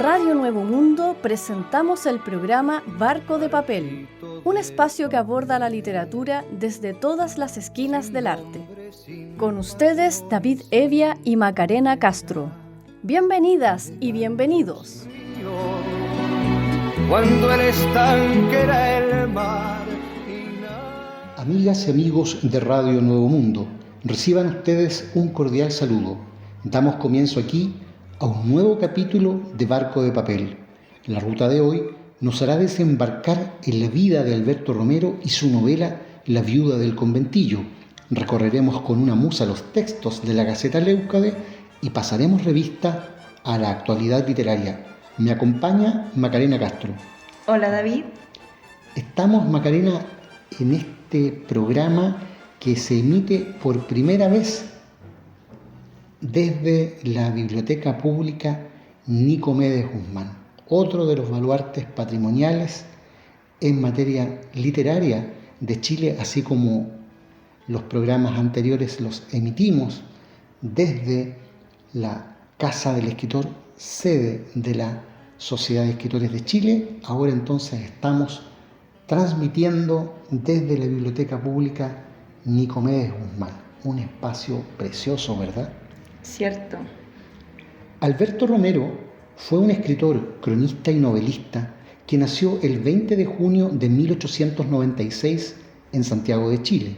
Radio Nuevo Mundo presentamos el programa Barco de Papel, un espacio que aborda la literatura desde todas las esquinas del arte. Con ustedes, David Evia y Macarena Castro. Bienvenidas y bienvenidos. Cuando el estanque era el mar. Amigas y amigos de Radio Nuevo Mundo, reciban ustedes un cordial saludo. Damos comienzo aquí a un nuevo capítulo de Barco de Papel. La ruta de hoy nos hará desembarcar en la vida de Alberto Romero y su novela La viuda del conventillo. Recorreremos con una musa los textos de la Gaceta Leucade y pasaremos revista a la actualidad literaria. Me acompaña Macarena Castro. Hola David. Estamos, Macarena, en este programa que se emite por primera vez desde la Biblioteca Pública Nicomedes Guzmán, otro de los baluartes patrimoniales en materia literaria de Chile, así como los programas anteriores los emitimos desde la Casa del Escritor, sede de la Sociedad de Escritores de Chile. Ahora entonces estamos transmitiendo desde la Biblioteca Pública Nicomedes Guzmán, un espacio precioso, ¿verdad? Cierto. Alberto Romero fue un escritor, cronista y novelista que nació el 20 de junio de 1896 en Santiago de Chile.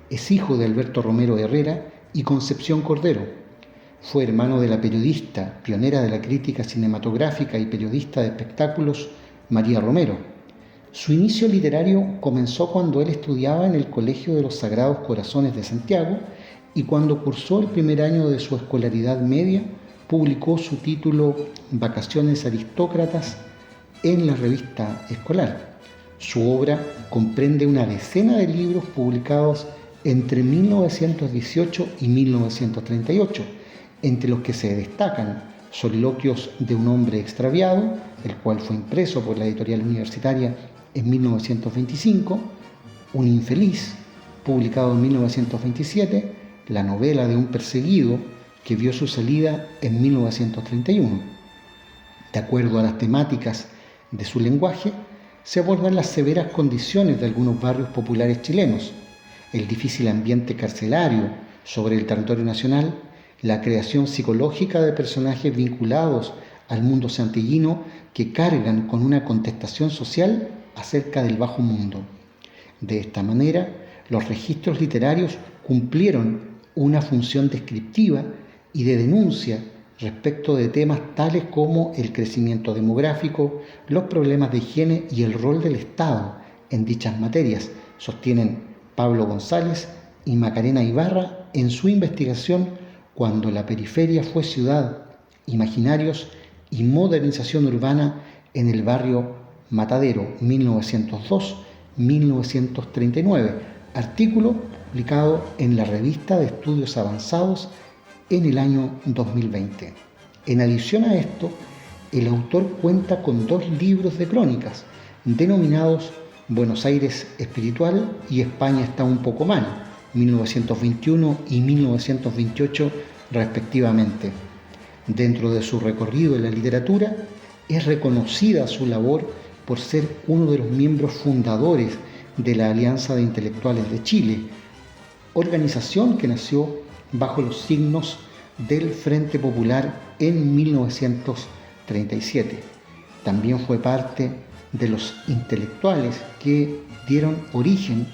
Es hijo de Alberto Romero Herrera y Concepción Cordero. Fue hermano de la periodista, pionera de la crítica cinematográfica y periodista de espectáculos María Romero. Su inicio literario comenzó cuando él estudiaba en el Colegio de los Sagrados Corazones de Santiago y cuando cursó el primer año de su escolaridad media, publicó su título Vacaciones aristócratas en la revista escolar. Su obra comprende una decena de libros publicados entre 1918 y 1938, entre los que se destacan Soliloquios de un hombre extraviado, el cual fue impreso por la editorial universitaria en 1925, Un infeliz, publicado en 1927, la novela de un perseguido, que vio su salida en 1931. De acuerdo a las temáticas de su lenguaje, se abordan las severas condiciones de algunos barrios populares chilenos, el difícil ambiente carcelario sobre el territorio nacional, la creación psicológica de personajes vinculados al mundo santillino que cargan con una contestación social acerca del bajo mundo. De esta manera, los registros literarios cumplieron una función descriptiva y de denuncia respecto de temas tales como el crecimiento demográfico, los problemas de higiene y el rol del Estado en dichas materias, sostienen Pablo González y Macarena Ibarra en su investigación Cuando la periferia fue ciudad, imaginarios y modernización urbana en el barrio Matadero, 1902-1939, artículo publicado en la Revista de Estudios Avanzados en el año 2020. En adición a esto, el autor cuenta con 2 libros de crónicas, denominados Buenos Aires Espiritual y España está un poco mal, 1921 y 1928 respectivamente. Dentro de su recorrido en la literatura, es reconocida su labor por ser uno de los miembros fundadores de la Alianza de Intelectuales de Chile, organización que nació bajo los signos del Frente Popular en 1937. También fue parte de los intelectuales que dieron origen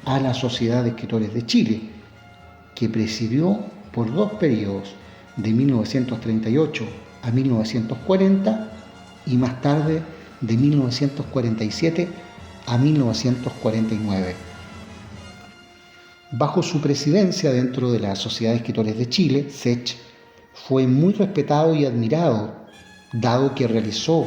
a la Sociedad de Escritores de Chile, que presidió por 2 periodos, de 1938 a 1940 y más tarde de 1947 a 1949. Bajo su presidencia dentro de la Sociedad de Escritores de Chile, SECH, fue muy respetado y admirado, dado que realizó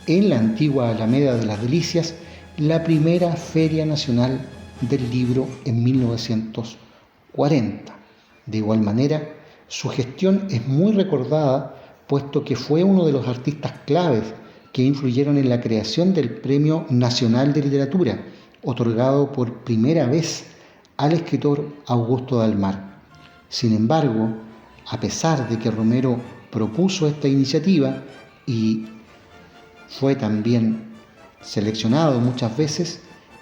en la antigua Alameda de las Delicias la primera Feria Nacional del Libro en 1940. De igual manera, su gestión es muy recordada, puesto que fue uno de los artistas claves que influyeron en la creación del Premio Nacional de Literatura, otorgado por primera vez al escritor Augusto Dalmar. Sin embargo, a pesar de que Romero propuso esta iniciativa y fue también seleccionado muchas veces,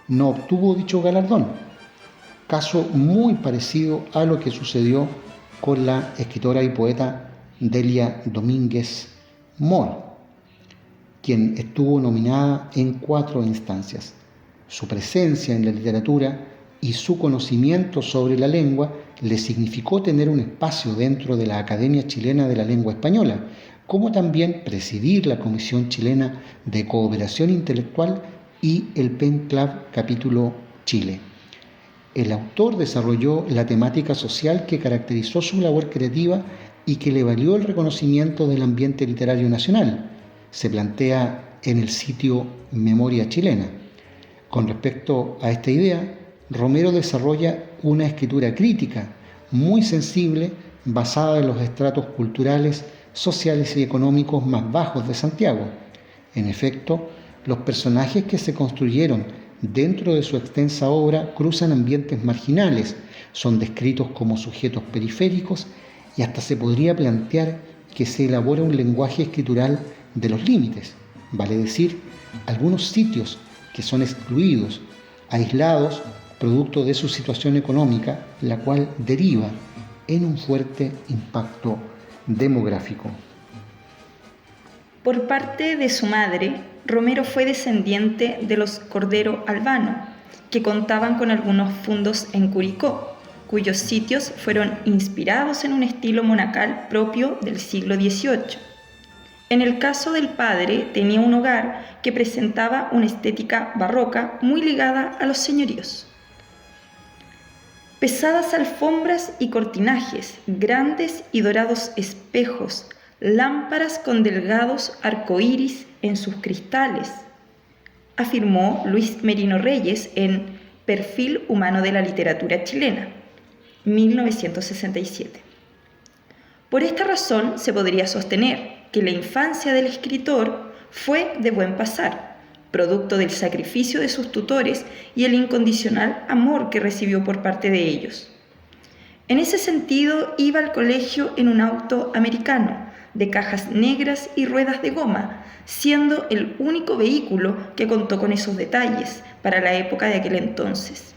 no obtuvo dicho galardón. Caso muy parecido a lo que sucedió con la escritora y poeta Delia Domínguez Moore, quien estuvo nominada en 4 instancias. Su presencia en la literatura y su conocimiento sobre la lengua le significó tener un espacio dentro de la Academia Chilena de la Lengua Española, como también presidir la Comisión Chilena de Cooperación Intelectual y el Pen Club Capítulo Chile. El autor desarrolló la temática social que caracterizó su labor creativa y que le valió el reconocimiento del ambiente literario nacional. Se plantea en el sitio Memoria Chilena. Con respecto a esta idea, Romero desarrolla una escritura crítica muy sensible, basada en los estratos culturales, sociales y económicos más bajos de Santiago. En efecto, los personajes que se construyeron dentro de su extensa obra cruzan ambientes marginales, son descritos como sujetos periféricos y hasta se podría plantear que se elabora un lenguaje escritural de los límites, vale decir, algunos sitios que son excluidos, aislados, producto de su situación económica, la cual deriva en un fuerte impacto demográfico. Por parte de su madre, Romero fue descendiente de los Cordero Albano, que contaban con algunos fundos en Curicó, cuyos sitios fueron inspirados en un estilo monacal propio del siglo XVIII. En el caso del padre, tenía un hogar que presentaba una estética barroca muy ligada a los señoríos. Pesadas alfombras y cortinajes, grandes y dorados espejos, lámparas con delgados arcoíris en sus cristales, afirmó Luis Merino Reyes en Perfil humano de la literatura chilena, 1967. Por esta razón se podría sostener que la infancia del escritor fue de buen pasar, producto del sacrificio de sus tutores y el incondicional amor que recibió por parte de ellos. En ese sentido, iba al colegio en un auto americano, de cajas negras y ruedas de goma, siendo el único vehículo que contó con esos detalles para la época de aquel entonces.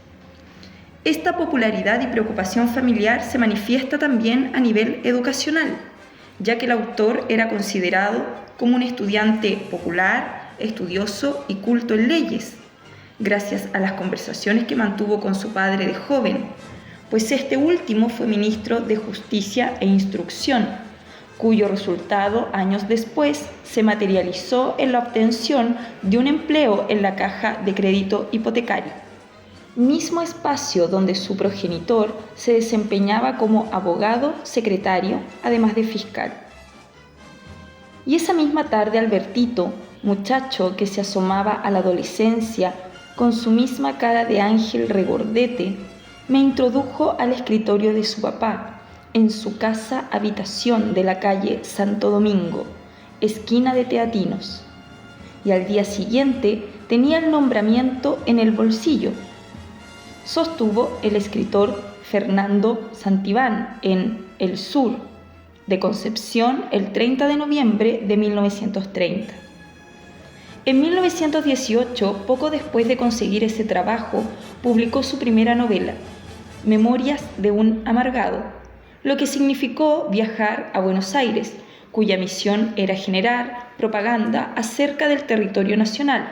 Esta popularidad y preocupación familiar se manifiesta también a nivel educacional, ya que el autor era considerado como un estudiante popular, estudioso y culto en leyes, gracias a las conversaciones que mantuvo con su padre de joven, pues este último fue ministro de Justicia e Instrucción, cuyo resultado años después se materializó en la obtención de un empleo en la Caja de Crédito Hipotecario, mismo espacio donde su progenitor se desempeñaba como abogado, secretario, además de fiscal. Y esa misma tarde Albertito, muchacho que se asomaba a la adolescencia con su misma cara de ángel regordete, me introdujo al escritorio de su papá, en su casa habitación de la calle Santo Domingo, esquina de Teatinos. Y al día siguiente tenía el nombramiento en el bolsillo, sostuvo el escritor Fernando Santibán en El Sur, de Concepción, el 30 de noviembre de 1930. En 1918, poco después de conseguir ese trabajo, publicó su primera novela, Memorias de un amargado, lo que significó viajar a Buenos Aires, cuya misión era generar propaganda acerca del territorio nacional.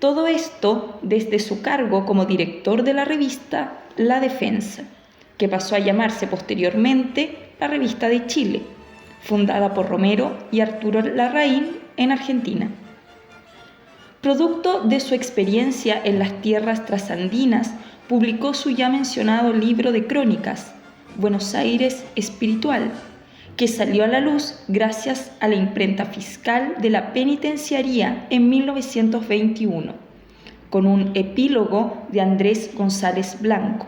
Todo esto desde su cargo como director de la revista La Defensa, que pasó a llamarse posteriormente la Revista de Chile, fundada por Romero y Arturo Larraín en Argentina. Producto de su experiencia en las tierras trasandinas, publicó su ya mencionado libro de crónicas, Buenos Aires Espiritual, que salió a la luz gracias a la imprenta fiscal de la Penitenciaría en 1921, con un epílogo de Andrés González Blanco.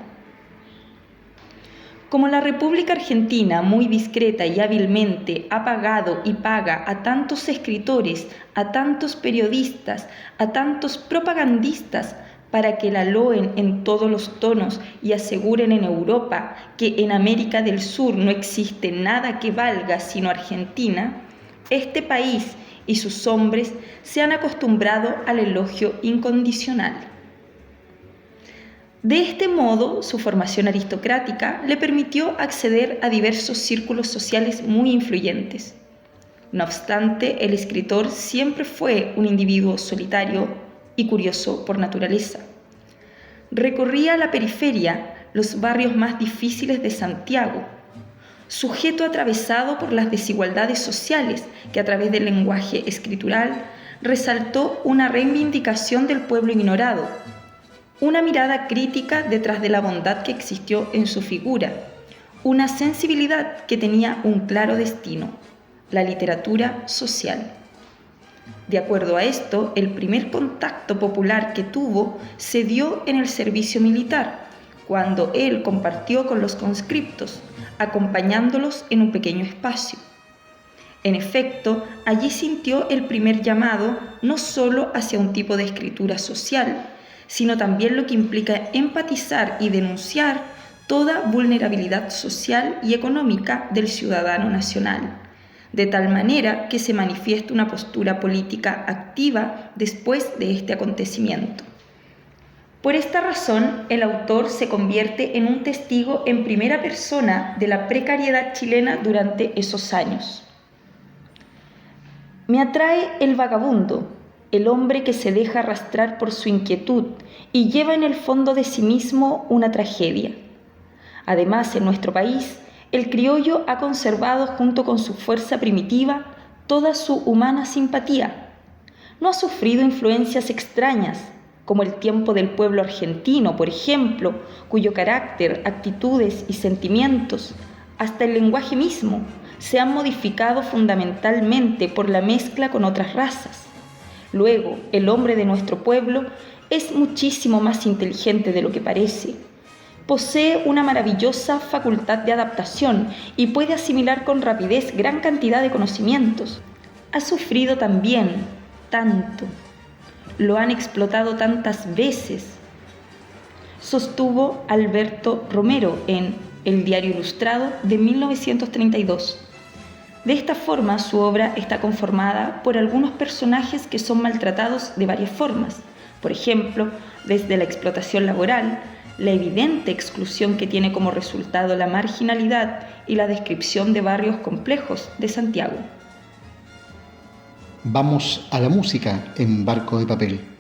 Como la República Argentina muy discreta y hábilmente ha pagado y paga a tantos escritores, a tantos periodistas, a tantos propagandistas, para que la loen en todos los tonos y aseguren en Europa que en América del Sur no existe nada que valga sino Argentina, Este país y sus hombres se han acostumbrado al elogio incondicional. De este modo, su formación aristocrática le permitió acceder a diversos círculos sociales muy influyentes. No obstante, el escritor siempre fue un individuo solitario y curioso por naturaleza. Recorría la periferia, los barrios más difíciles de Santiago, sujeto atravesado por las desigualdades sociales que a través del lenguaje escritural resaltó una reivindicación del pueblo ignorado, una mirada crítica detrás de la bondad que existió en su figura, una sensibilidad que tenía un claro destino, la literatura social. De acuerdo a esto, el primer contacto popular que tuvo se dio en el servicio militar, cuando él compartió con los conscriptos, acompañándolos en un pequeño espacio. En efecto, allí sintió el primer llamado no solo hacia un tipo de escritura social, sino también lo que implica empatizar y denunciar toda vulnerabilidad social y económica del ciudadano nacional, de tal manera que se manifiesta una postura política activa después de este acontecimiento. Por esta razón, el autor se convierte en un testigo en primera persona de la precariedad chilena durante esos años. Me atrae el vagabundo, el hombre que se deja arrastrar por su inquietud y lleva en el fondo de sí mismo una tragedia. Además, en nuestro país, el criollo ha conservado junto con su fuerza primitiva toda su humana simpatía. No ha sufrido influencias extrañas, como el tiempo del pueblo argentino, por ejemplo, cuyo carácter, actitudes y sentimientos, hasta el lenguaje mismo, se han modificado fundamentalmente por la mezcla con otras razas. Luego, el hombre de nuestro pueblo es muchísimo más inteligente de lo que parece. Posee una maravillosa facultad de adaptación y puede asimilar con rapidez gran cantidad de conocimientos. Ha sufrido también, tanto. Lo han explotado tantas veces, sostuvo Alberto Romero en El Diario Ilustrado de 1932. De esta forma, su obra está conformada por algunos personajes que son maltratados de varias formas, por ejemplo, desde la explotación laboral, la evidente exclusión que tiene como resultado la marginalidad y la descripción de barrios complejos de Santiago. Vamos a la música en Barco de Papel.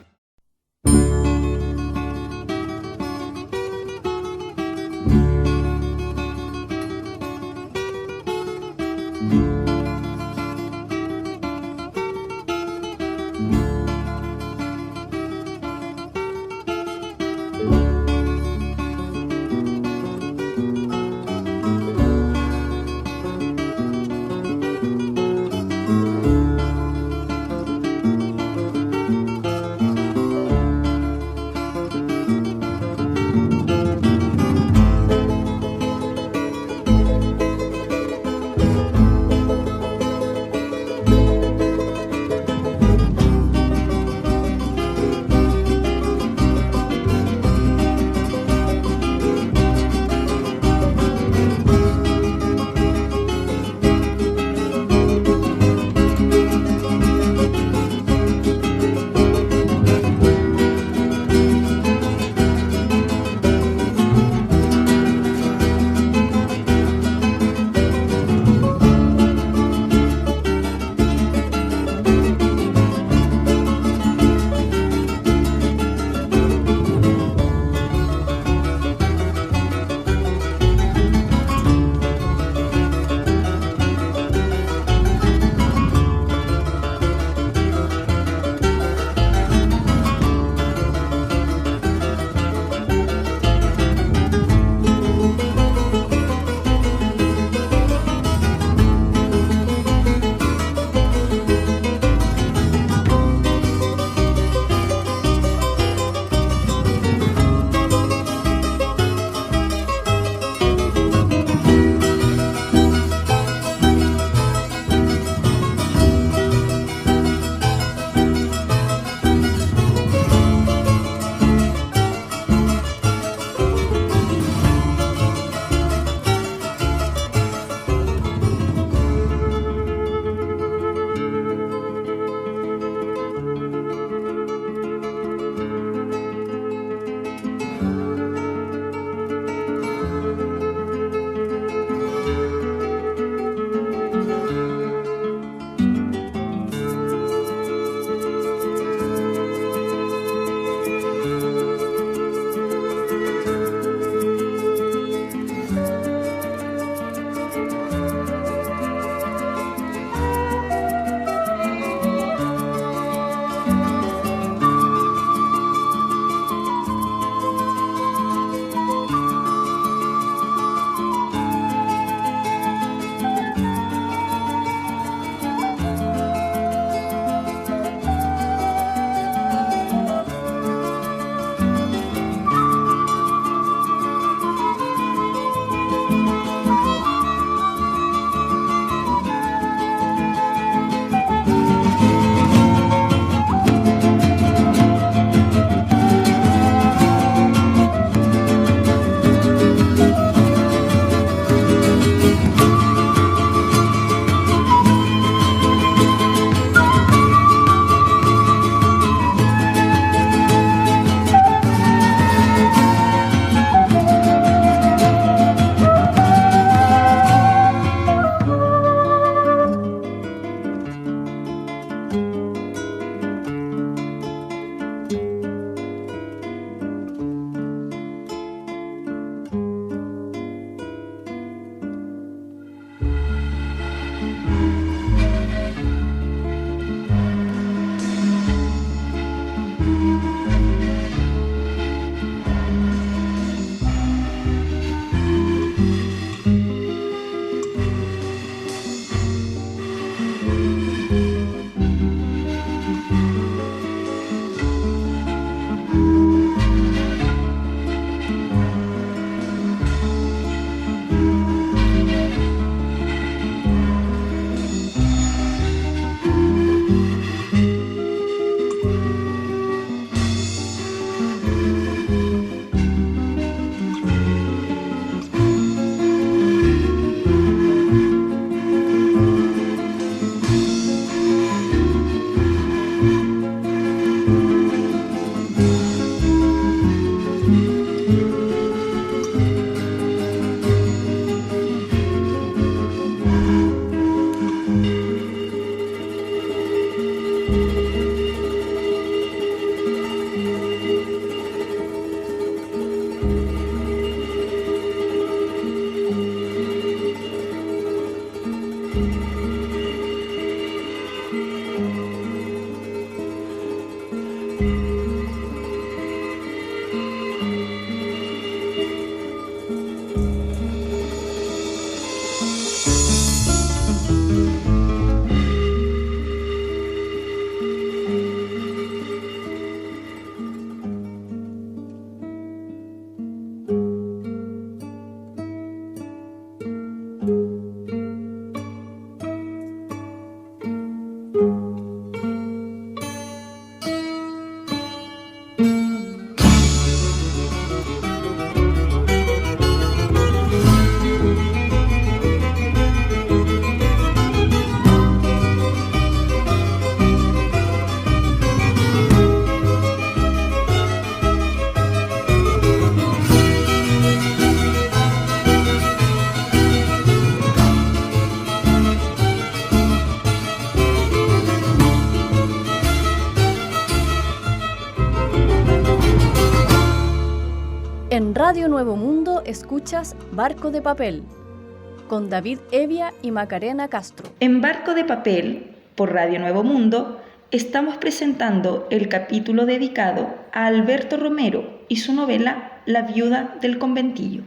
En Radio Nuevo Mundo escuchas Barco de Papel, con David Evia y Macarena Castro. En Barco de Papel, por Radio Nuevo Mundo, estamos presentando el capítulo dedicado a Alberto Romero y su novela La viuda del conventillo.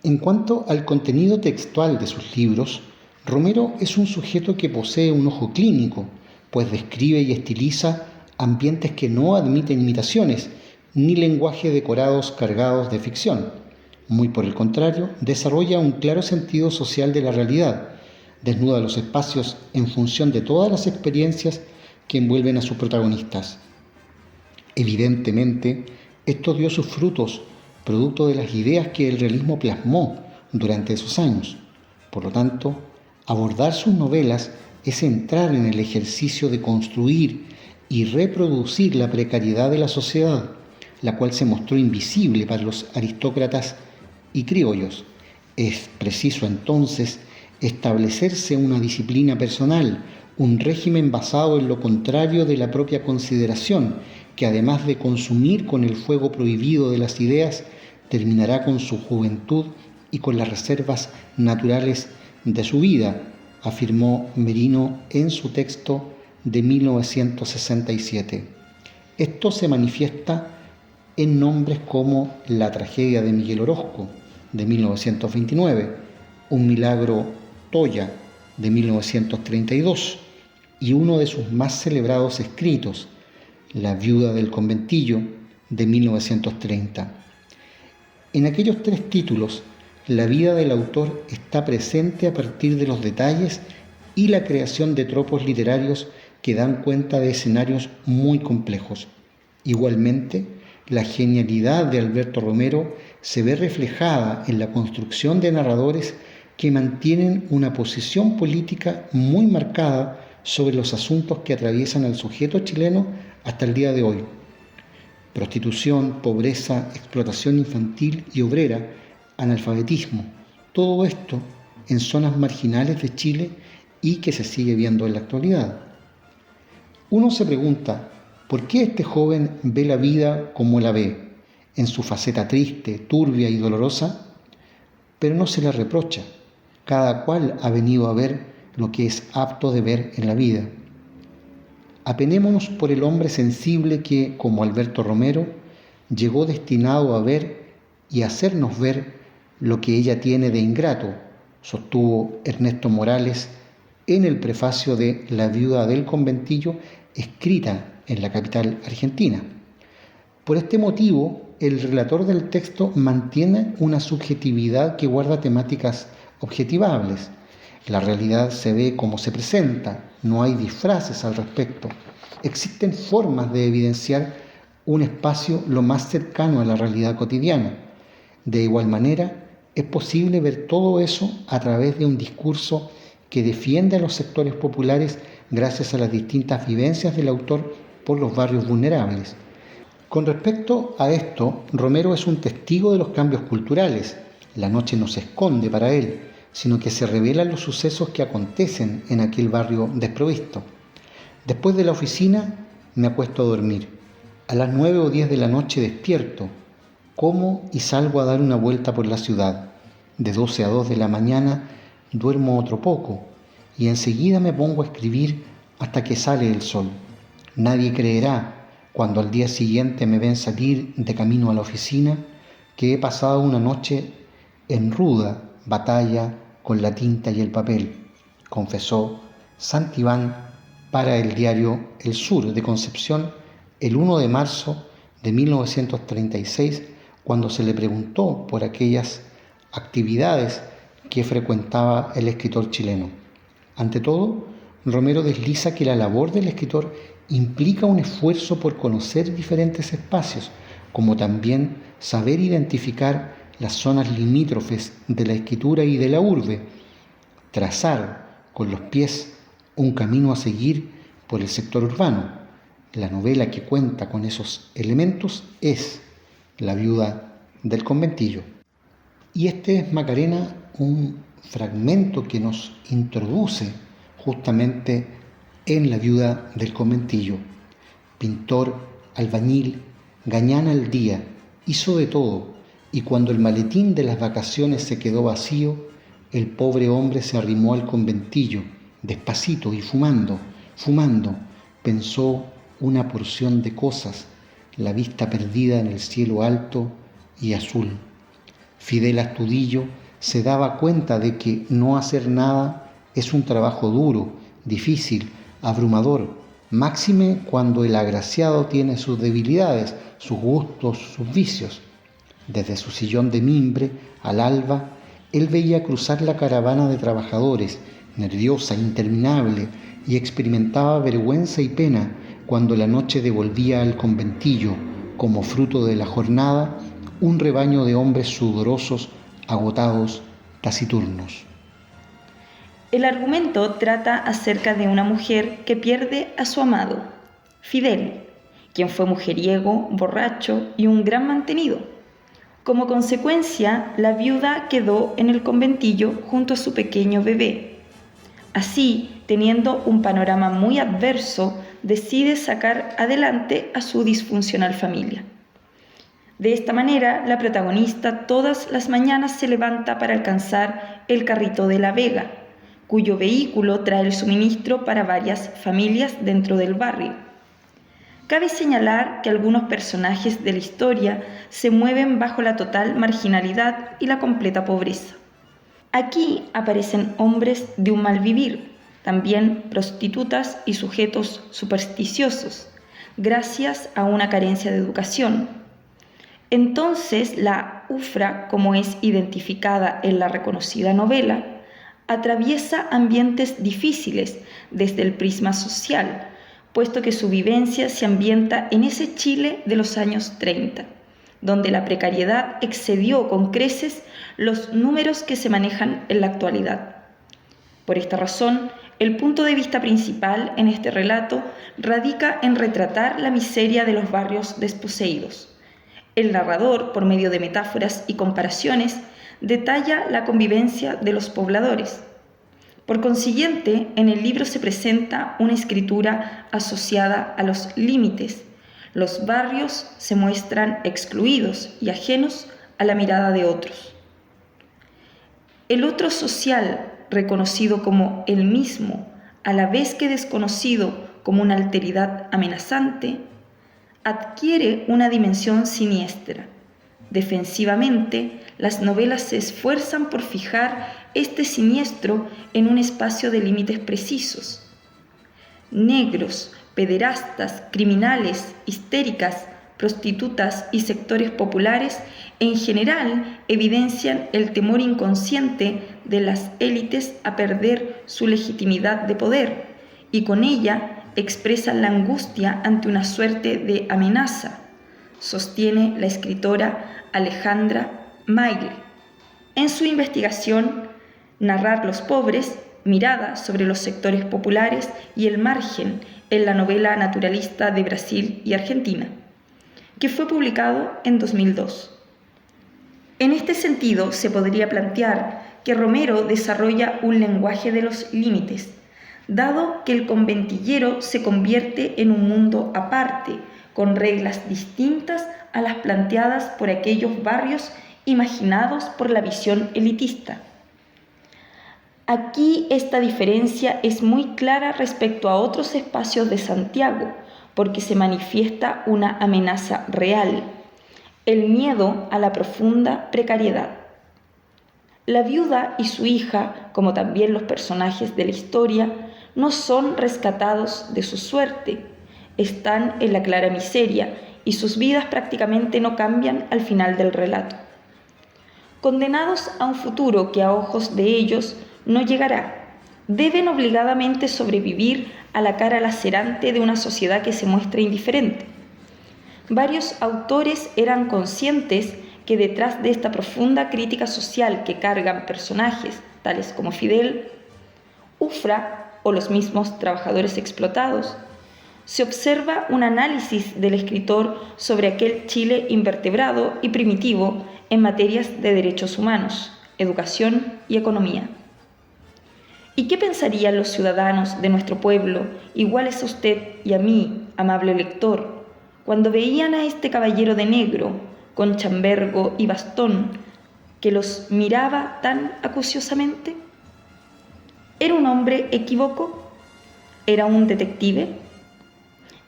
En cuanto al contenido textual de sus libros, Romero es un sujeto que posee un ojo clínico, pues describe y estiliza ambientes que no admiten imitaciones, ni lenguaje decorados cargados de ficción. Muy por el contrario, desarrolla un claro sentido social de la realidad, desnuda los espacios en función de todas las experiencias que envuelven a sus protagonistas. Evidentemente, esto dio sus frutos, producto de las ideas que el realismo plasmó durante esos años. Por lo tanto, abordar sus novelas es entrar en el ejercicio de construir y reproducir la precariedad de la sociedad, la cual se mostró invisible para los aristócratas y criollos. Es preciso entonces establecerse una disciplina personal, un régimen basado en lo contrario de la propia consideración, que además de consumir con el fuego prohibido de las ideas, terminará con su juventud y con las reservas naturales de su vida, afirmó Merino en su texto de 1967. Esto se manifiesta en nombres como La tragedia de Miguel Orozco, de 1929, Un milagro Toya, de 1932, y uno de sus más celebrados escritos, La viuda del conventillo, de 1930. En aquellos tres títulos, la vida del autor está presente a partir de los detalles y la creación de tropos literarios que dan cuenta de escenarios muy complejos. Igualmente, la genialidad de Alberto Romero se ve reflejada en la construcción de narradores que mantienen una posición política muy marcada sobre los asuntos que atraviesan al sujeto chileno hasta el día de hoy. Prostitución, pobreza, explotación infantil y obrera, analfabetismo, todo esto en zonas marginales de Chile y que se sigue viendo en la actualidad. Uno se pregunta, ¿por qué este joven ve la vida como la ve, en su faceta triste, turbia y dolorosa? Pero no se le reprocha. Cada cual ha venido a ver lo que es apto de ver en la vida. Apenémonos por el hombre sensible que, como Alberto Romero, llegó destinado a ver y hacernos ver lo que ella tiene de ingrato, sostuvo Ernesto Morales en el prefacio de La viuda del conventillo, escrita en la capital argentina. Por este motivo, el relator del texto mantiene una subjetividad que guarda temáticas objetivables. La realidad se ve como se presenta, no hay disfraces al respecto. Existen formas de evidenciar un espacio lo más cercano a la realidad cotidiana. De igual manera, es posible ver todo eso a través de un discurso que defiende a los sectores populares gracias a las distintas vivencias del autor por los barrios vulnerables. Con respecto a esto, Romero es un testigo de los cambios culturales. La noche no se esconde para él, sino que se revelan los sucesos que acontecen en aquel barrio desprovisto. Después de la oficina, me acuesto a dormir. A las 9 o 10 de la noche despierto, como y salgo a dar una vuelta por la ciudad. De 12 a 2 de la mañana duermo otro poco, y enseguida me pongo a escribir hasta que sale el sol. Nadie creerá, cuando al día siguiente me ven salir de camino a la oficina, que he pasado una noche en ruda batalla con la tinta y el papel, confesó Santibán para el diario El Sur de Concepción el 1 de marzo de 1936, cuando se le preguntó por aquellas actividades que frecuentaba el escritor chileno. Ante todo, Romero desliza que la labor del escritor implica un esfuerzo por conocer diferentes espacios, como también saber identificar las zonas limítrofes de la escritura y de la urbe, trazar con los pies un camino a seguir por el sector urbano. La novela que cuenta con esos elementos es La viuda del conventillo. Y este es, Macarena, un fragmento que nos introduce justamente en La viuda del conventillo. Pintor, albañil, gañana al día, hizo de todo, y cuando el maletín de las vacaciones se quedó vacío, el pobre hombre se arrimó al conventillo, despacito y fumando, pensó una porción de cosas, la vista perdida en el cielo alto y azul. Fidel Astudillo se daba cuenta de que no hacer nada es un trabajo duro, difícil, abrumador, máxime cuando el agraciado tiene sus debilidades, sus gustos, sus vicios. Desde su sillón de mimbre, al alba, él veía cruzar la caravana de trabajadores, nerviosa, interminable, y experimentaba vergüenza y pena cuando la noche devolvía al conventillo, como fruto de la jornada, un rebaño de hombres sudorosos, agotados, taciturnos. El argumento trata acerca de una mujer que pierde a su amado, Fidel, quien fue mujeriego, borracho y un gran mantenido. Como consecuencia, la viuda quedó en el conventillo junto a su pequeño bebé. Así, teniendo un panorama muy adverso, decide sacar adelante a su disfuncional familia. De esta manera, la protagonista todas las mañanas se levanta para alcanzar el carrito de la Vega, cuyo vehículo trae el suministro para varias familias dentro del barrio. Cabe señalar que algunos personajes de la historia se mueven bajo la total marginalidad y la completa pobreza. Aquí aparecen hombres de un mal vivir, también prostitutas y sujetos supersticiosos, gracias a una carencia de educación. Entonces la UFRA, como es identificada en la reconocida novela, atraviesa ambientes difíciles desde el prisma social, puesto que su vivencia se ambienta en ese Chile de los años 30, donde la precariedad excedió con creces los números que se manejan en la actualidad. Por esta razón, el punto de vista principal en este relato radica en retratar la miseria de los barrios desposeídos. El narrador, por medio de metáforas y comparaciones, detalla la convivencia de los pobladores. Por consiguiente, en el libro se presenta una escritura asociada a los límites. Los barrios se muestran excluidos y ajenos a la mirada de otros. El otro social, reconocido como el mismo, a la vez que desconocido como una alteridad amenazante, adquiere una dimensión siniestra. Defensivamente, las novelas se esfuerzan por fijar este siniestro en un espacio de límites precisos. Negros, pederastas, criminales, histéricas, prostitutas y sectores populares en general evidencian el temor inconsciente de las élites a perder su legitimidad de poder y con ella expresan la angustia ante una suerte de amenaza, sostiene la escritora Alejandra Maile. En su investigación, Narrar los pobres, mirada sobre los sectores populares y el margen en la novela naturalista de Brasil y Argentina, que fue publicado en 2002. En este sentido, se podría plantear que Romero desarrolla un lenguaje de los límites, dado que el conventillero se convierte en un mundo aparte, con reglas distintas a las planteadas por aquellos barrios imaginados por la visión elitista. Aquí esta diferencia es muy clara respecto a otros espacios de Santiago, porque se manifiesta una amenaza real, el miedo a la profunda precariedad. La viuda y su hija, como también los personajes de la historia, no son rescatados de su suerte, están en la clara miseria y sus vidas prácticamente no cambian al final del relato. Condenados a un futuro que a ojos de ellos no llegará, deben obligadamente sobrevivir a la cara lacerante de una sociedad que se muestra indiferente. Varios autores eran conscientes que detrás de esta profunda crítica social que cargan personajes tales como Fidel, Ufra o los mismos trabajadores explotados, se observa un análisis del escritor sobre aquel Chile invertebrado y primitivo en materias de derechos humanos, educación y economía. ¿Y qué pensarían los ciudadanos de nuestro pueblo, iguales a usted y a mí, amable lector, cuando veían a este caballero de negro, con chambergo y bastón, que los miraba tan acuciosamente? ¿Era un hombre equívoco? ¿Era un detective?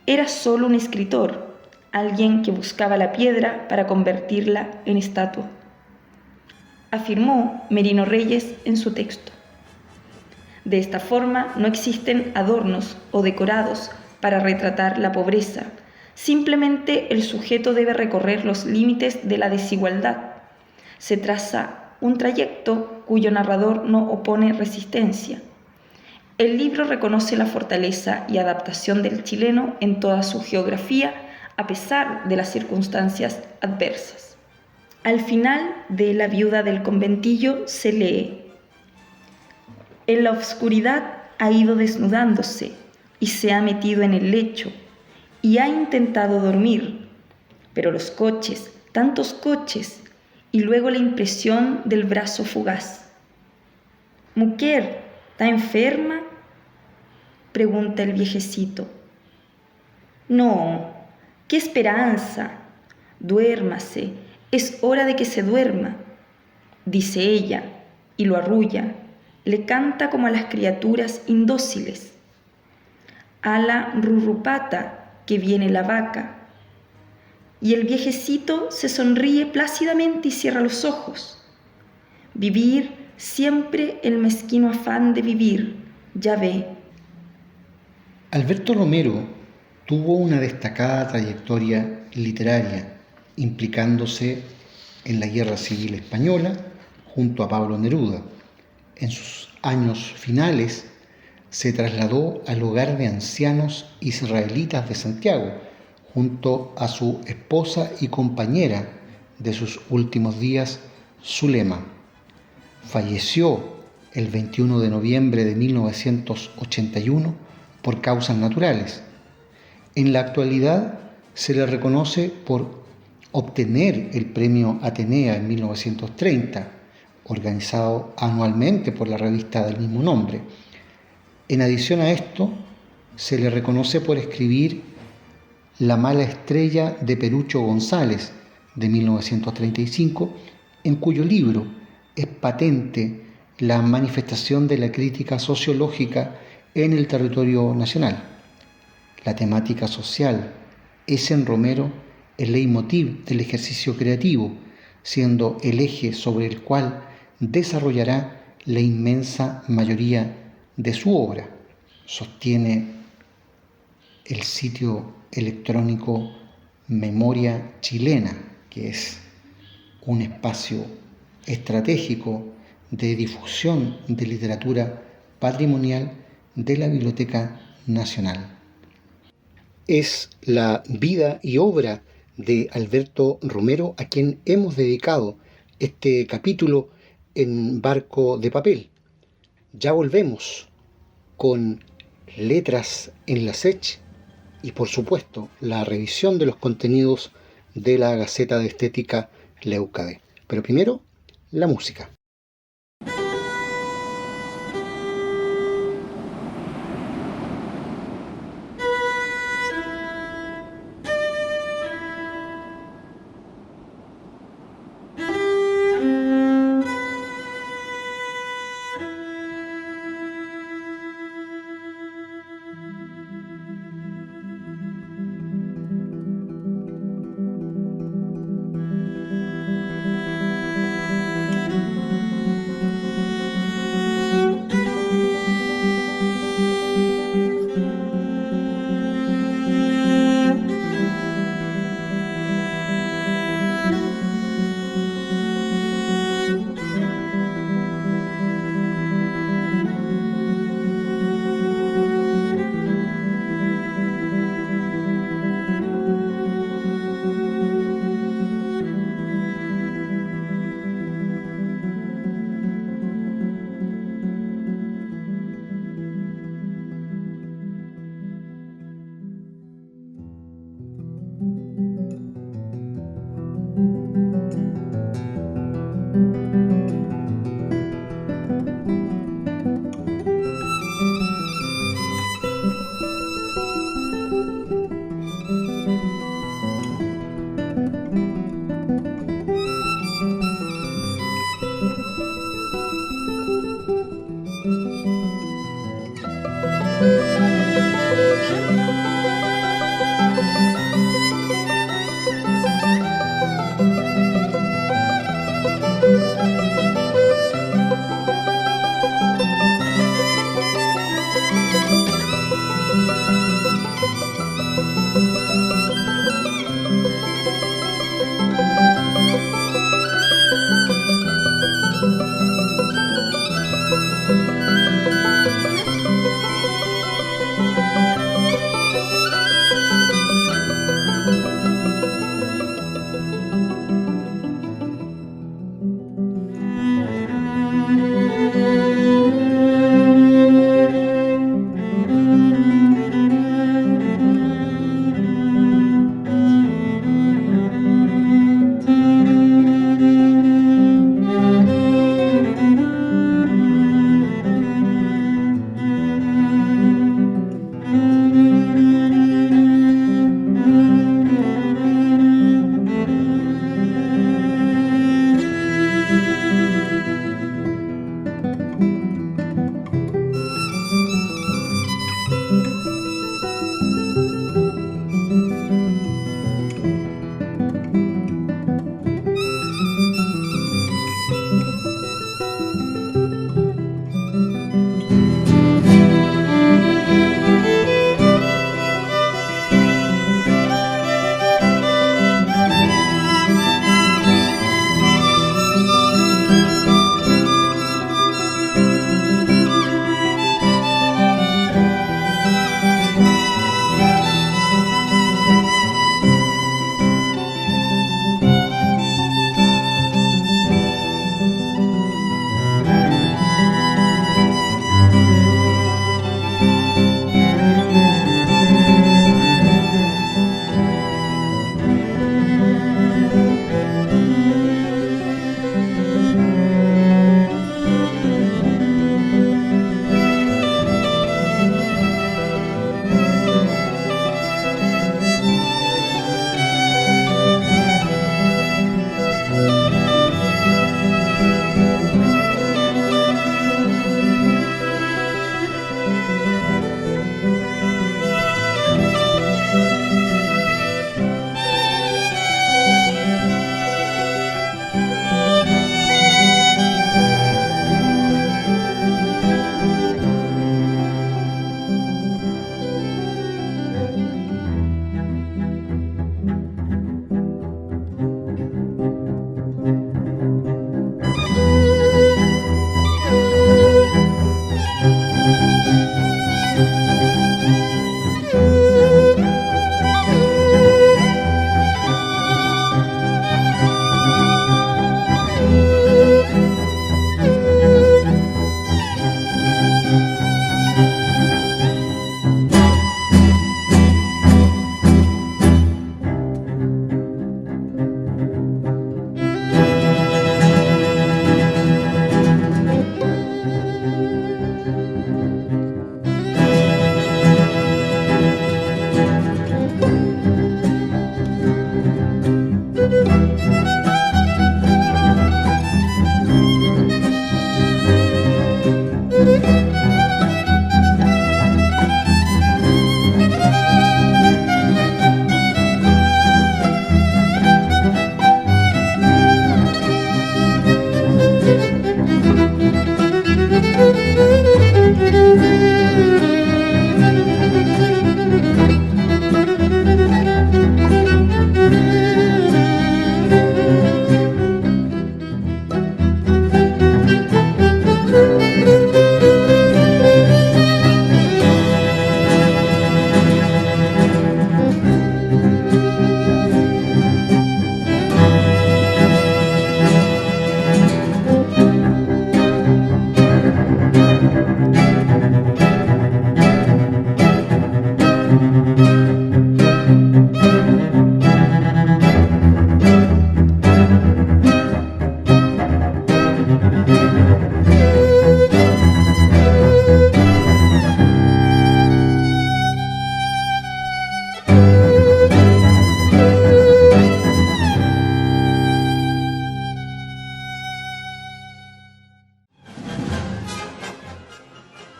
Era solo un escritor, alguien que buscaba la piedra para convertirla en estatua, afirmó Merino Reyes en su texto. De esta forma no existen adornos o decorados para retratar la pobreza, simplemente el sujeto debe recorrer los límites de la desigualdad. Se traza un trayecto cuyo narrador no opone resistencia. El libro reconoce la fortaleza y adaptación del chileno en toda su geografía, a pesar de las circunstancias adversas. Al final de La viuda del conventillo se lee: en la oscuridad ha ido desnudándose y se ha metido en el lecho y ha intentado dormir, pero los coches, tantos coches, y luego la impresión del brazo fugaz. «Mujer, ¿está enferma?», pregunta el viejecito. «No, qué esperanza. Duérmase, es hora de que se duerma», dice ella, y lo arrulla, le canta como a las criaturas indóciles. «Ala rurrupata, que viene la vaca». Y el viejecito se sonríe plácidamente y cierra los ojos. Vivir siempre el mezquino afán de vivir, ya ve. Alberto Romero tuvo una destacada trayectoria literaria, implicándose en la Guerra Civil Española junto a Pablo Neruda. En sus años finales se trasladó al hogar de ancianos israelitas de Santiago, junto a su esposa y compañera de sus últimos días, Zulema. Falleció el 21 de noviembre de 1981 por causas naturales. En la actualidad se le reconoce por obtener el premio Atenea en 1930, organizado anualmente por la revista del mismo nombre. En adición a esto, se le reconoce por escribir La mala estrella de Perucho González, de 1935, en cuyo libro es patente la manifestación de la crítica sociológica en el territorio nacional. La temática social es en Romero el leitmotiv del ejercicio creativo, siendo el eje sobre el cual desarrollará la inmensa mayoría de su obra, sostiene el sitio electrónico Memoria Chilena, que es un espacio estratégico de difusión de literatura patrimonial de la Biblioteca Nacional. Es la vida y obra de Alberto Romero a quien hemos dedicado este capítulo en Barco de Papel. Ya volvemos con Letras en la SECH y, por supuesto, la revisión de los contenidos de la Gaceta de Estética Leucade. Pero primero, la música.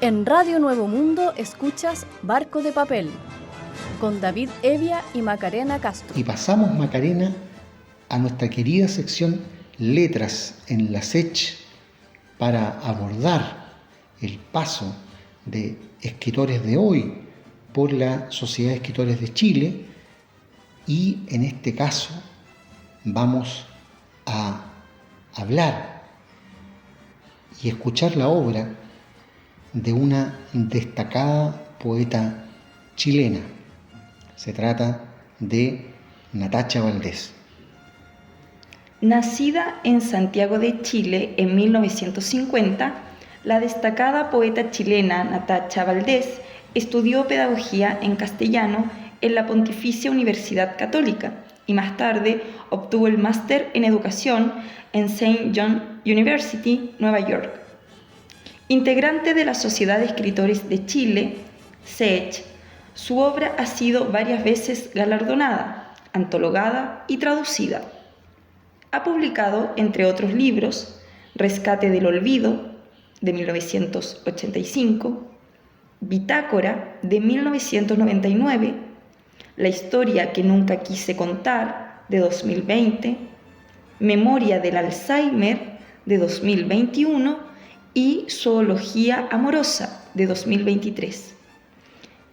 En Radio Nuevo Mundo escuchas Barco de Papel, con David Evia y Macarena Castro. Y pasamos, Macarena, a nuestra querida sección Letras en la SECH para abordar el paso de escritores de hoy por la Sociedad de Escritores de Chile, y en este caso vamos a hablar y escuchar la obra de una destacada poeta chilena. Se trata de Natacha Valdés. Nacida en Santiago de Chile en 1950, la destacada poeta chilena Natacha Valdés estudió pedagogía en castellano en la Pontificia Universidad Católica y más tarde obtuvo el máster en educación en St. John University, Nueva York. Integrante de la Sociedad de Escritores de Chile, SECH, su obra ha sido varias veces galardonada, antologada y traducida. Ha publicado, entre otros libros, Rescate del Olvido, de 1985, Bitácora, de 1999, La historia que nunca quise contar, de 2020, Memoria del Alzheimer, de 2021, y Zoología Amorosa, de 2023.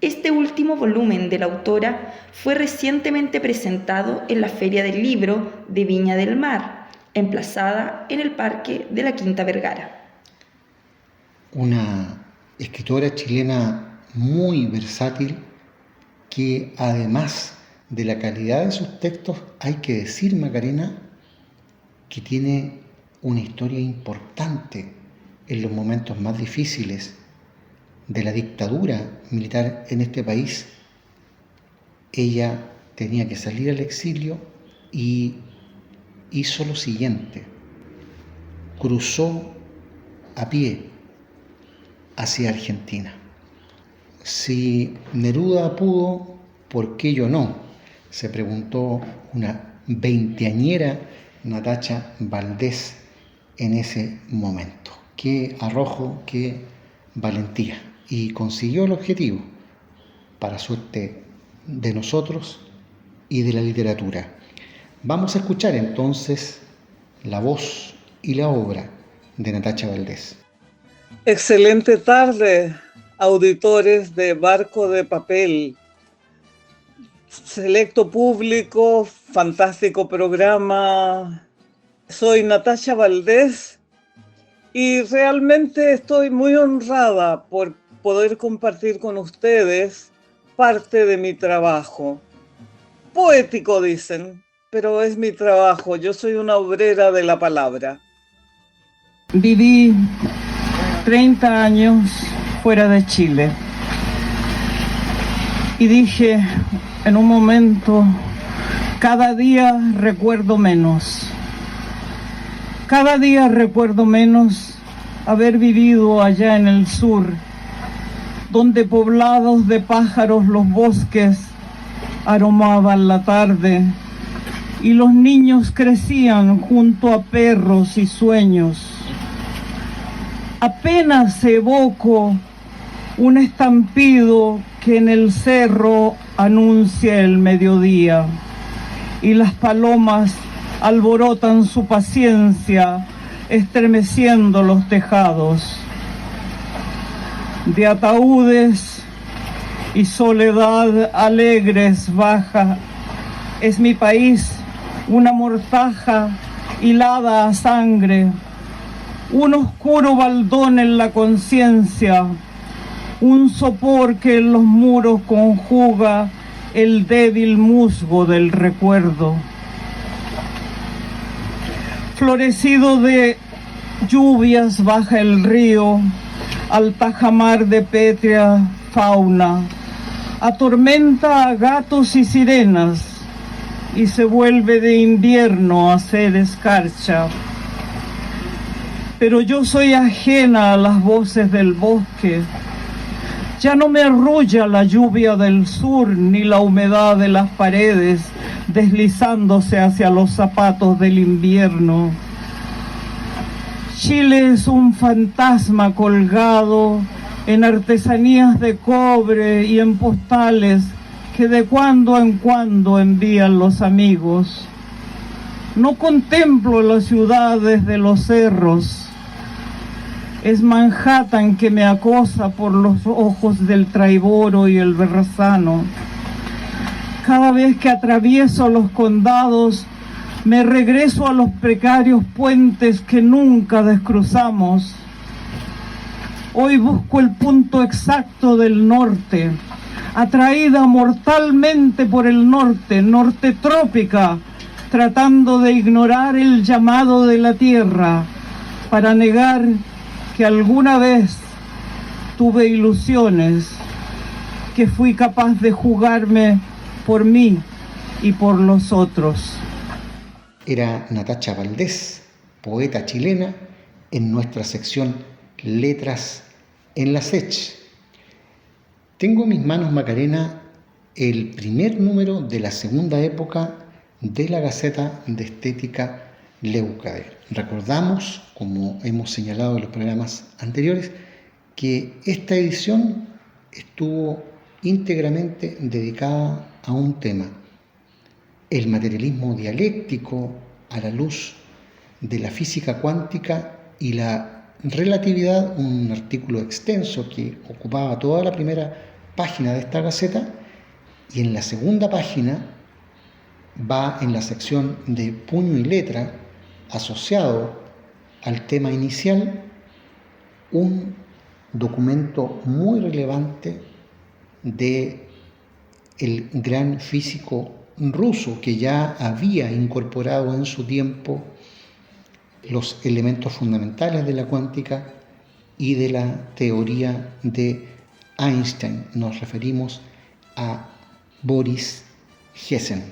Este último volumen de la autora fue recientemente presentado en la Feria del Libro de Viña del Mar, emplazada en el Parque de la Quinta Vergara. Una escritora chilena muy versátil que, además de la calidad de sus textos, hay que decir, Macarena, que tiene una historia importante en los momentos más difíciles de la dictadura militar en este país. Ella tenía que salir al exilio y hizo lo siguiente: cruzó a pie hacia Argentina. Si Neruda pudo, ¿por qué yo no?, se preguntó una veinteañera Natacha Valdés en ese momento. Qué arrojo, qué valentía. Y consiguió el objetivo, para suerte de nosotros y de la literatura. Vamos a escuchar entonces la voz y la obra de Natacha Valdés. Excelente tarde, auditores de Barco de Papel. Selecto público, fantástico programa. Soy Natacha Valdés y realmente estoy muy honrada por poder compartir con ustedes parte de mi trabajo. Poético dicen, pero es mi trabajo. Yo soy una obrera de la palabra. Viví 30 años fuera de Chile y dije en un momento, cada día recuerdo menos. Cada día recuerdo menos haber vivido allá en el sur, donde poblados de pájaros los bosques aromaban la tarde y los niños crecían junto a perros y sueños. Apenas evoco un estampido que en el cerro anuncia el mediodía y las palomas alborotan su paciencia estremeciendo los tejados. De ataúdes y soledad alegres baja, es mi país una mortaja hilada a sangre, un oscuro baldón en la conciencia, un sopor que en los muros conjuga el débil musgo del recuerdo. Florecido de lluvias baja el río, al tajamar de pétrea fauna, atormenta a gatos y sirenas y se vuelve de invierno a ser escarcha. Pero yo soy ajena a las voces del bosque. Ya no me arrulla la lluvia del sur ni la humedad de las paredes deslizándose hacia los zapatos del invierno. Chile es un fantasma colgado en artesanías de cobre y en postales que de cuando en cuando envían los amigos. No contemplo las ciudades de los cerros. Es Manhattan que me acosa por los ojos del Traiboro y el Berrazano. Cada vez que atravieso los condados, me regreso a los precarios puentes que nunca descruzamos. Hoy busco el punto exacto del norte, atraída mortalmente por el norte, norte trópica, tratando de ignorar el llamado de la tierra, para negar que alguna vez tuve ilusiones, que fui capaz de jugarme por mí y por los otros. Era Natacha Valdés, poeta chilena, en nuestra sección Letras en la SECH. Tengo en mis manos, Macarena, el primer número de la segunda época de la Gaceta de Estética Leucader. Recordamos, como hemos señalado en los programas anteriores, que esta edición estuvo íntegramente dedicada a un tema: el materialismo dialéctico a la luz de la física cuántica y la relatividad, un artículo extenso que ocupaba toda la primera página de esta gaceta, y en la segunda página va en la sección de puño y letra, asociado al tema inicial, un documento muy relevante de el gran físico ruso, que ya había incorporado en su tiempo los elementos fundamentales de la cuántica y de la teoría de Einstein. Nos referimos a Boris Hessen.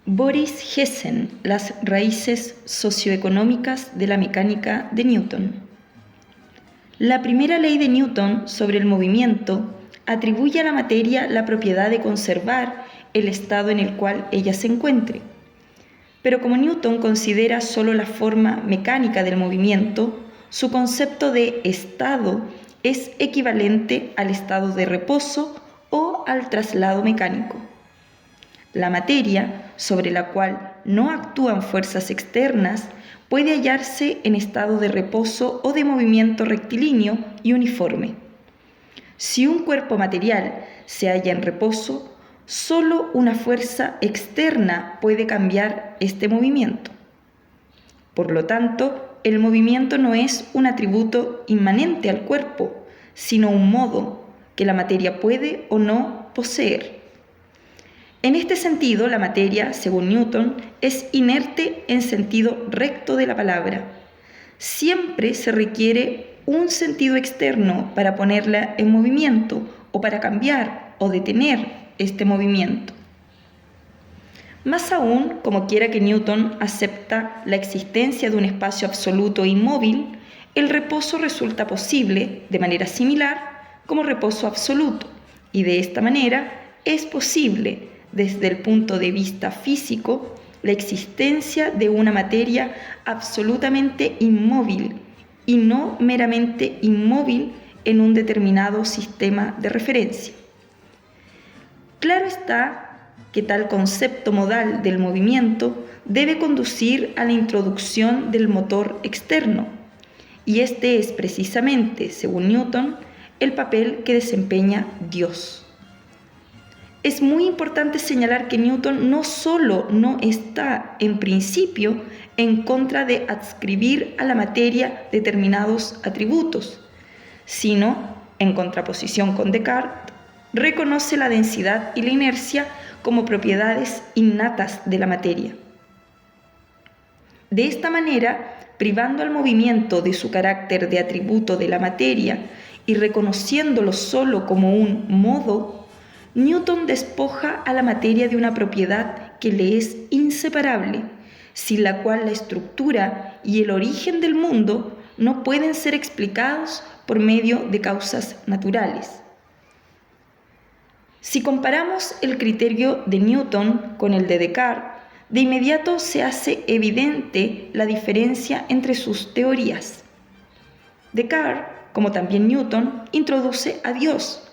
Boris Hessen, las raíces socioeconómicas de la mecánica de Newton. La primera ley de Newton sobre el movimiento atribuye a la materia la propiedad de conservar el estado en el cual ella se encuentre. Pero como Newton considera solo la forma mecánica del movimiento, su concepto de estado es equivalente al estado de reposo o al traslado mecánico. La materia, sobre la cual no actúan fuerzas externas, puede hallarse en estado de reposo o de movimiento rectilíneo y uniforme. Si un cuerpo material se halla en reposo, solo una fuerza externa puede cambiar este movimiento. Por lo tanto, el movimiento no es un atributo inmanente al cuerpo, sino un modo que la materia puede o no poseer. En este sentido, la materia, según Newton, es inerte en sentido recto de la palabra. Siempre se requiere un sentido externo para ponerla en movimiento o para cambiar o detener este movimiento. Más aún, como quiera que Newton acepta la existencia de un espacio absoluto e inmóvil, el reposo resulta posible de manera similar como reposo absoluto, y de esta manera es posible, desde el punto de vista físico, la existencia de una materia absolutamente inmóvil y no meramente inmóvil en un determinado sistema de referencia. Claro está que tal concepto modal del movimiento debe conducir a la introducción del motor externo, y este es precisamente, según Newton, el papel que desempeña Dios. Es muy importante señalar que Newton no solo no está, en principio, en contra de adscribir a la materia determinados atributos, sino, en contraposición con Descartes, reconoce la densidad y la inercia como propiedades innatas de la materia. De esta manera, privando al movimiento de su carácter de atributo de la materia y reconociéndolo solo como un modo, Newton despoja a la materia de una propiedad que le es inseparable, sin la cual la estructura y el origen del mundo no pueden ser explicados por medio de causas naturales. Si comparamos el criterio de Newton con el de Descartes, de inmediato se hace evidente la diferencia entre sus teorías. Descartes, como también Newton, introduce a Dios,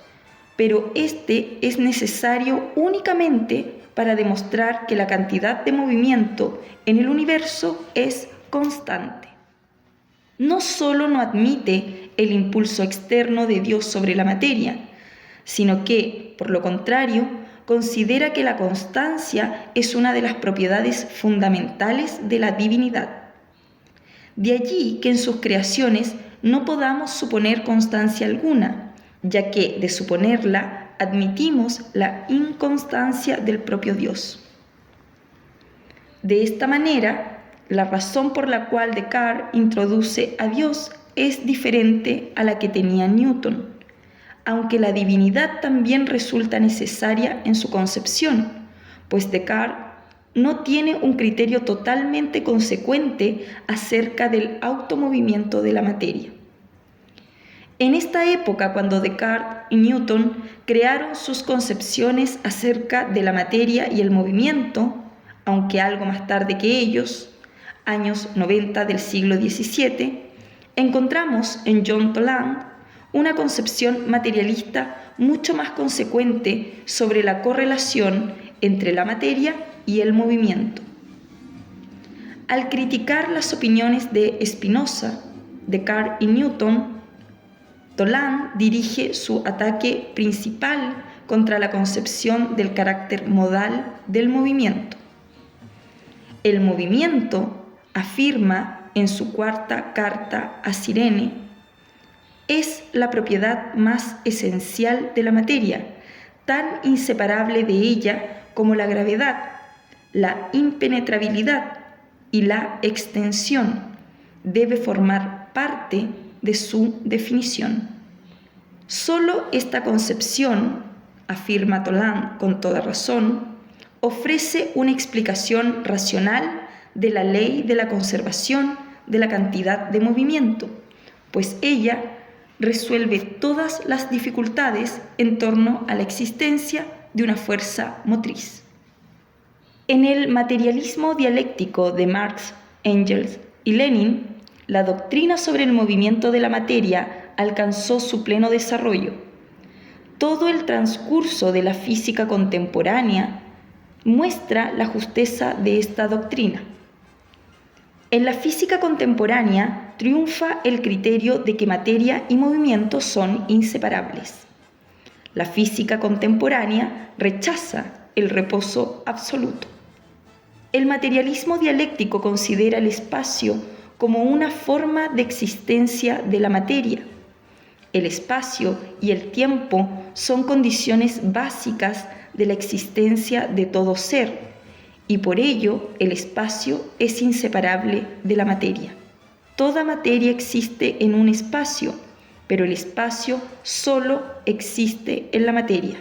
pero este es necesario únicamente para demostrar que la cantidad de movimiento en el universo es constante. No solo no admite el impulso externo de Dios sobre la materia, sino que, por lo contrario, considera que la constancia es una de las propiedades fundamentales de la divinidad. De allí que en sus creaciones no podamos suponer constancia alguna, ya que de suponerla admitimos la inconstancia del propio Dios. De esta manera, la razón por la cual Descartes introduce a Dios es diferente a la que tenía Newton, aunque la divinidad también resulta necesaria en su concepción, pues Descartes no tiene un criterio totalmente consecuente acerca del automovimiento de la materia. En esta época, cuando Descartes y Newton crearon sus concepciones acerca de la materia y el movimiento, aunque algo más tarde que ellos, años 90 del siglo XVII, encontramos en John Toland una concepción materialista mucho más consecuente sobre la correlación entre la materia y el movimiento. Al criticar las opiniones de Spinoza, Descartes y Newton, Toland dirige su ataque principal contra la concepción del carácter modal del movimiento. El movimiento, afirma en su cuarta carta a Cirene, es la propiedad más esencial de la materia, tan inseparable de ella como la gravedad, la impenetrabilidad y la extensión. Debe formar parte de su definición. Solo esta concepción, afirma Toland con toda razón, ofrece una explicación racional de la ley de la conservación de la cantidad de movimiento, pues ella resuelve todas las dificultades en torno a la existencia de una fuerza motriz. En el materialismo dialéctico de Marx, Engels y Lenin, la doctrina sobre el movimiento de la materia alcanzó su pleno desarrollo. Todo el transcurso de la física contemporánea muestra la justeza de esta doctrina. En la física contemporánea triunfa el criterio de que materia y movimiento son inseparables. La física contemporánea rechaza el reposo absoluto. El materialismo dialéctico considera el espacio como una forma de existencia de la materia. El espacio y el tiempo son condiciones básicas de la existencia de todo ser, y por ello el espacio es inseparable de la materia. Toda materia existe en un espacio, pero el espacio solo existe en la materia.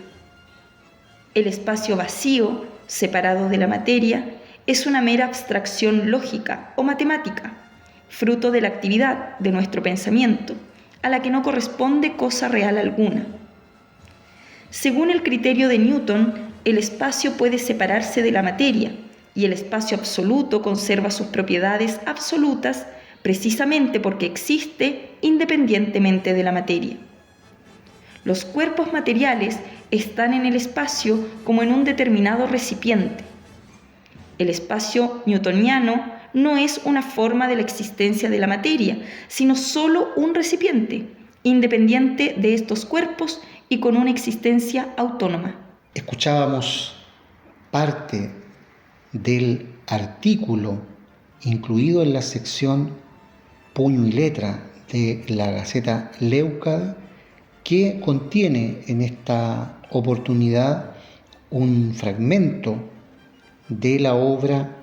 El espacio vacío, separado de la materia, es una mera abstracción lógica o matemática, fruto de la actividad de nuestro pensamiento, a la que no corresponde cosa real alguna. Según el criterio de Newton, el espacio puede separarse de la materia, y el espacio absoluto conserva sus propiedades absolutas precisamente porque existe independientemente de la materia. Los cuerpos materiales están en el espacio como en un determinado recipiente. El espacio newtoniano no es una forma de la existencia de la materia, sino solo un recipiente, independiente de estos cuerpos y con una existencia autónoma. Escuchábamos parte del artículo incluido en la sección Puño y Letra de la Gaceta Leucade, que contiene en esta oportunidad un fragmento de la obra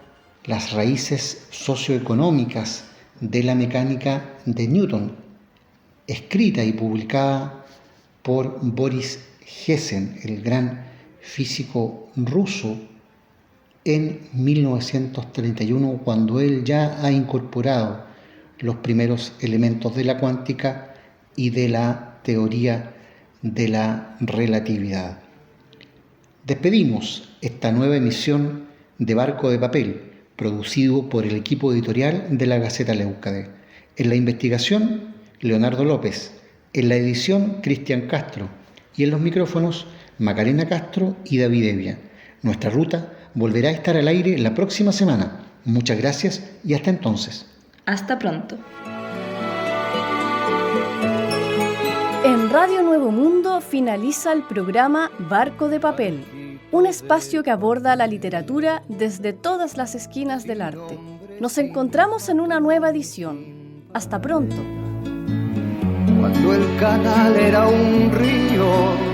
Las raíces socioeconómicas de la mecánica de Newton, escrita y publicada por Boris Hessen, el gran físico ruso, en 1931, cuando él ya ha incorporado los primeros elementos de la cuántica y de la teoría de la relatividad. Despedimos esta nueva emisión de Barco de Papel, producido por el equipo editorial de la Gaceta Leucade. En la investigación, Leonardo López. En la edición, Cristian Castro. Y en los micrófonos, Macarena Castro y David Evia. Nuestra ruta volverá a estar al aire la próxima semana. Muchas gracias y hasta entonces. Hasta pronto. En Radio Nuevo Mundo finaliza el programa Barco de Papel, un espacio que aborda la literatura desde todas las esquinas del arte. Nos encontramos en una nueva edición. Hasta pronto. Cuando el canal era un río